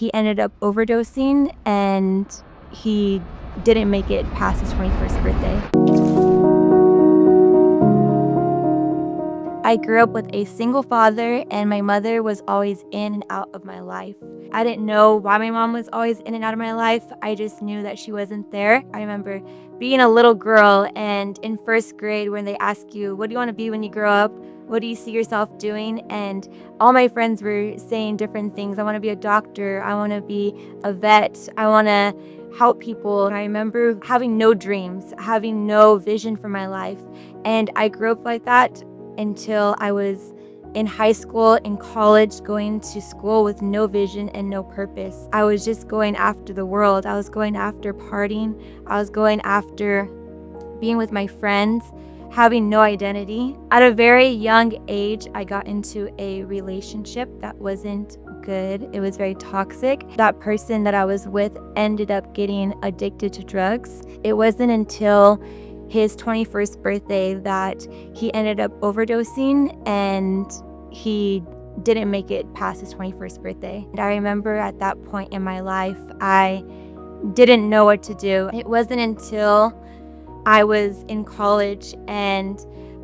he ended up overdosing and he didn't make it past his 21st birthday. I grew up with a single father, and my mother was always in and out of my life. I didn't know why my mom was always in and out of my life. I just knew that she wasn't there. I remember being a little girl and in first grade when they ask you, what do you want to be when you grow up? What do you see yourself doing? And all my friends were saying different things. I want to be a doctor. I want to be a vet. I want to help people. I remember having no dreams, having no vision for my life. And I grew up like that until I was in high school, in college, going to school with no vision and no purpose. I was just going after the world. I was going after partying. I was going after being with my friends, having no identity. At a very young age, I got into a relationship that wasn't good. It was very toxic. That person that I was with ended up getting addicted to drugs. It wasn't until his 21st birthday that he ended up overdosing and he didn't make it past his 21st birthday. And I remember at that point in my life, I didn't know what to do. It wasn't until I was in college and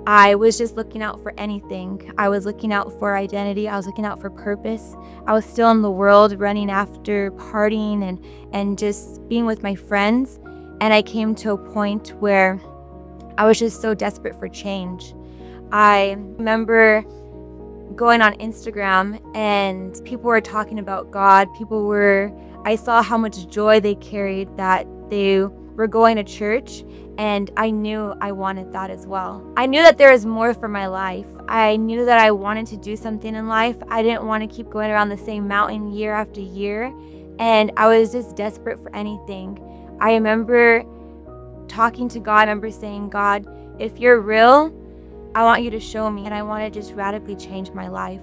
I was just looking out for anything. I was looking out for identity. I was looking out for purpose. I was still in the world running after partying and just being with my friends. And I came to a point where I was just so desperate for change. I remember going on Instagram and people were talking about God. I saw how much joy they carried, that they were going to church, and I knew I wanted that as well. I knew that there was more for my life. I knew that I wanted to do something in life. I didn't want to keep going around the same mountain year after year, and I was just desperate for anything. I remember talking to God. I remember saying, God, if you're real, I want you to show me, and I want to just radically change my life.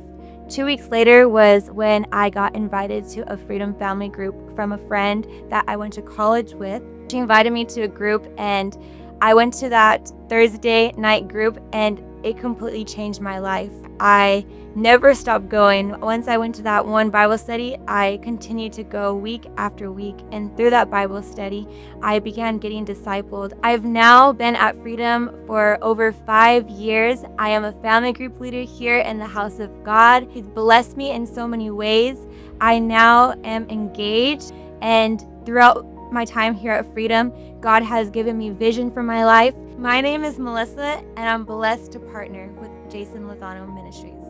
2 weeks later was when I got invited to a Freedom Family group from a friend that I went to college with. She invited me to a group, and I went to that Thursday night group, and it completely changed my life. I never stopped going. Once I went to that one Bible study, I continued to go week after week. And through that Bible study, I began getting discipled. I've now been at Freedom for over 5 years. I am a family group leader here in the house of God. He's blessed me in so many ways. I now am engaged, and throughout my time here at Freedom, God has given me vision for my life. My name is Melissa, and I'm blessed to partner with Jason Lozano Ministries.